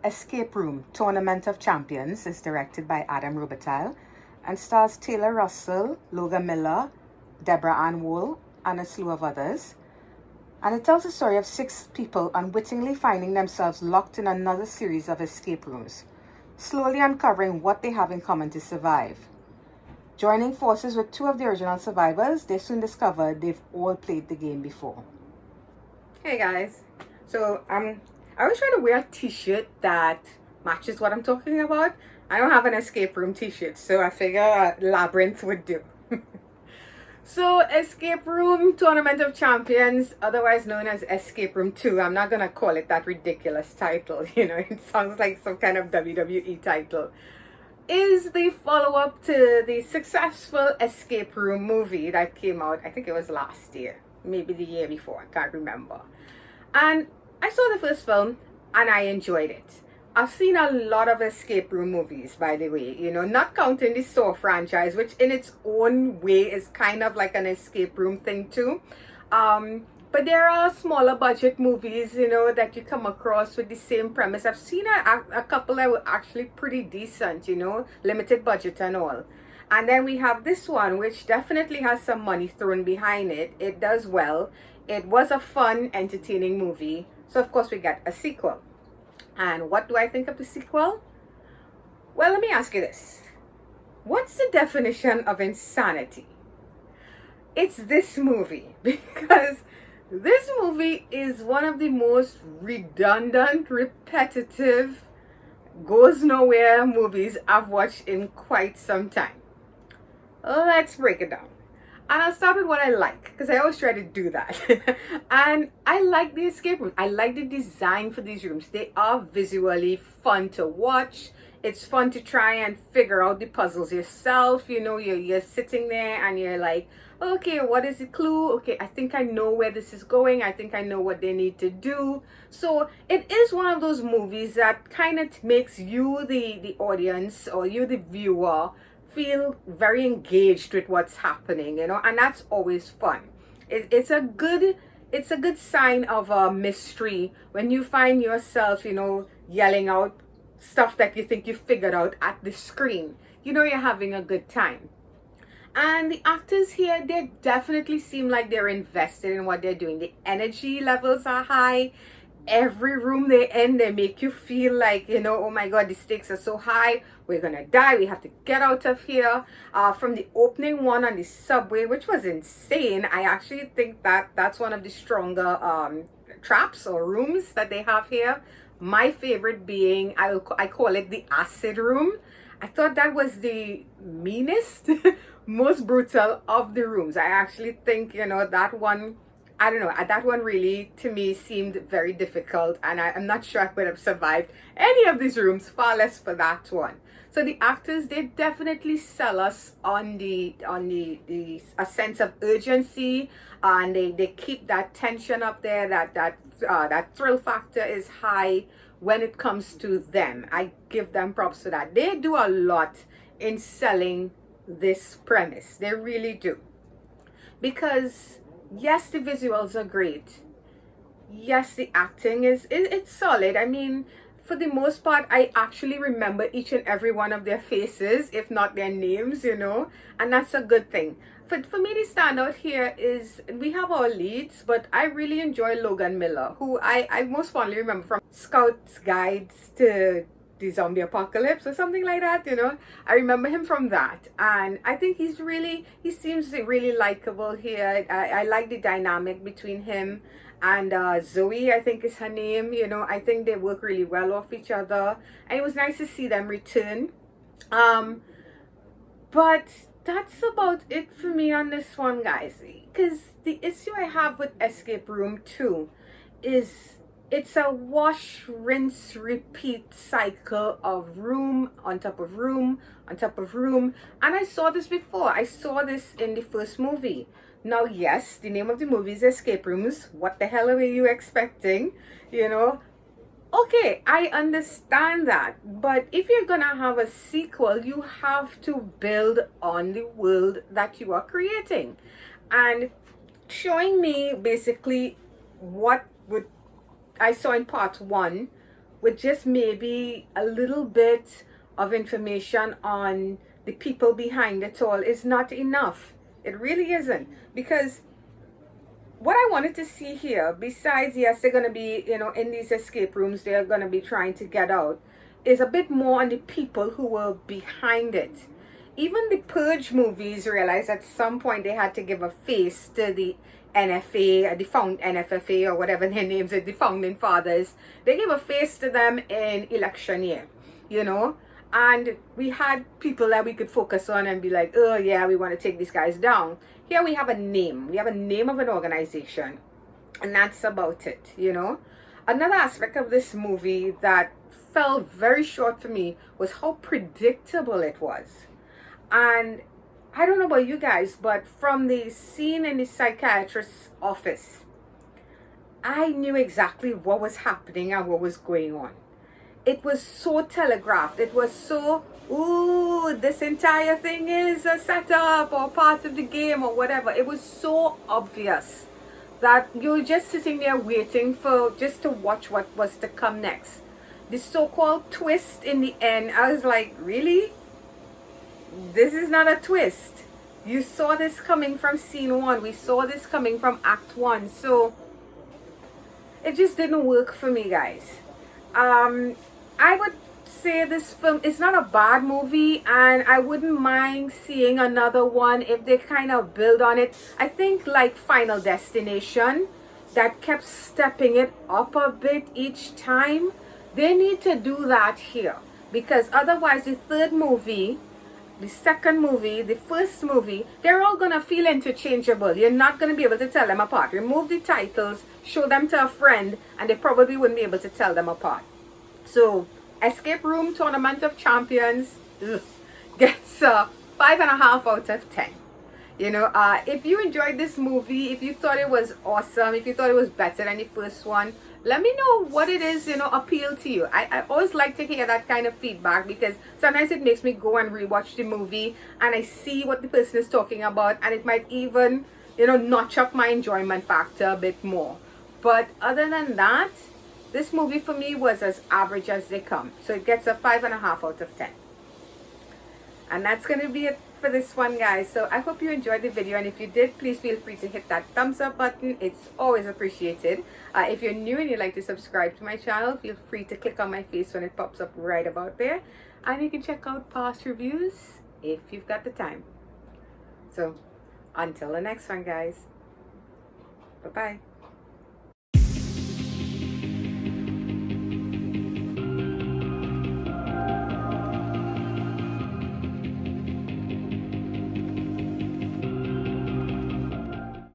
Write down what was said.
Escape Room Tournament of Champions is directed by Adam Rubitile and stars Taylor Russell, Logan Miller, Deborah Ann Wool, and a slew of others. And it tells the story of 6 people unwittingly finding themselves locked in another series of escape rooms, slowly uncovering what they have in common to survive. Joining forces with 2 of the original survivors, they soon discover they've all played the game before. Hey guys, so I was trying to wear a t-shirt that matches what I'm talking about. I don't have an escape room t-shirt, so I figure Labyrinth would do. So Escape Room Tournament of Champions, otherwise known as Escape Room 2. I'm not going to call it that ridiculous title, it sounds like some kind of WWE title. Is the follow-up to the successful Escape Room movie that came out, I think it was last year, maybe the year before, I can't remember. And I saw the first film and I enjoyed it. I've seen a lot of escape room movies, by the way, not counting the Saw franchise, which in its own way is kind of like an escape room thing too. But there are smaller budget movies, that you come across with the same premise. I've seen a couple that were actually pretty decent, limited budget and all. And then we have this one, which definitely has some money thrown behind it. It does well. It was a fun, entertaining movie. So of course we get a sequel. And what do I think of the sequel? Well, let me ask you this. What's the definition of insanity? It's this movie, because this movie is one of the most redundant, repetitive, goes nowhere movies I've watched in quite some time. Let's break it down. And I'll start with what I like, because I always try to do that. And I like the escape room. I like the design for these rooms. They are visually fun to watch. It's fun to try and figure out the puzzles yourself. You're sitting there and you're like, okay, what is the clue? Okay, I think I know where this is going. I think I know what they need to do. So it is one of those movies that kind of makes you, the audience, or you, the viewer, feel very engaged with what's happening, and that's always fun. It's a good sign of a mystery when you find yourself, yelling out stuff that you think you figured out at the screen. You're having a good time. And the actors here, they definitely seem like they're invested in what they're doing. The energy levels are high. Every room they're in, they make you feel like, oh my God, the stakes are so high. We're gonna die. We have to get out of here. From the opening one on the subway, which was insane. I actually think that's one of the stronger traps or rooms that they have here. My favorite being, I call it the acid room. I thought that was the meanest, most brutal of the rooms. I actually think, that one, I don't know, that one really, to me, seemed very difficult, and I'm not sure I would have survived any of these rooms, far less for that one. So the actors, they definitely sell us on a sense of urgency, and they keep that tension up there, that thrill factor is high when it comes to them. I give them props for that. They do a lot in selling this premise. They really do. Because yes, the visuals are great. Yes, the acting it's solid. I mean, for the most part, I actually remember each and every one of their faces, if not their names, and that's a good thing. For me, the standout here is we have our leads, but I really enjoy Logan Miller, who I most fondly remember from Scout's Guides to the Zombie Apocalypse or something like that, I remember him from that, and I think he seems really likable here. I like the dynamic between him and Zoe, I think is her name. I think they work really well off each other, and it was nice to see them return. But that's about it for me on this one, guys, because the issue I have with Escape Room 2 is it's a wash, rinse, repeat cycle of room on top of room on top of room. And I saw this before. I saw this in the first movie. Now, yes, the name of the movie is Escape Rooms. What the hell were you expecting? Okay, I understand that. But if you're gonna have a sequel, you have to build on the world that you are creating. And showing me basically what would I saw in part 1 with just maybe a little bit of information on the people behind it all is not enough. It really isn't. Because what I wanted to see here, besides, yes, they're going to be, in these escape rooms, they're going to be trying to get out, is a bit more on the people who were behind it. Even the Purge movies realized at some point they had to give a face to the NFA, the NFFA, or whatever their names are, the founding fathers. They gave a face to them in election year, and we had people that we could focus on and be like, oh yeah, we want to take these guys down. Here we have a name. We have a name of an organization, and that's about it, Another aspect of this movie that fell very short for me was how predictable it was. And I don't know about you guys, but from the scene in the psychiatrist's office, I knew exactly what was happening and what was going on. It was so telegraphed. It was so, ooh, this entire thing is a setup or part of the game or whatever. It was so obvious that you were just sitting there waiting just to watch what was to come next. The so-called twist in the end, I was like, really? This is not a twist. You saw this coming from scene 1. We saw this coming from act 1. So it just didn't work for me, guys. I would say this film is not a bad movie, and I wouldn't mind seeing another one if they kind of build on it. I think like Final Destination, that kept stepping it up a bit each time. They need to do that here, because otherwise the third movie, the second movie, the first movie, they're all going to feel interchangeable. You're not going to be able to tell them apart. Remove the titles, show them to a friend, and they probably wouldn't be able to tell them apart. So, Escape Room Tournament of Champions gets a 5.5 out of 10. If you enjoyed this movie, if you thought it was awesome, if you thought it was better than the first one, let me know what it is, appeal to you. I always like to hear that kind of feedback, because sometimes it makes me go and rewatch the movie and I see what the person is talking about, and it might even, notch up my enjoyment factor a bit more. But other than that, this movie for me was as average as they come. So it gets a 5.5 out of 10. And that's going to be it for this one, guys. So I hope you enjoyed the video, and if you did, please feel free to hit that thumbs up button. It's always appreciated. If you're new and you'd like to subscribe to my channel, feel free to click on my face when it pops up right about there, and you can check out past reviews if you've got the time. So until the next one, guys, bye bye.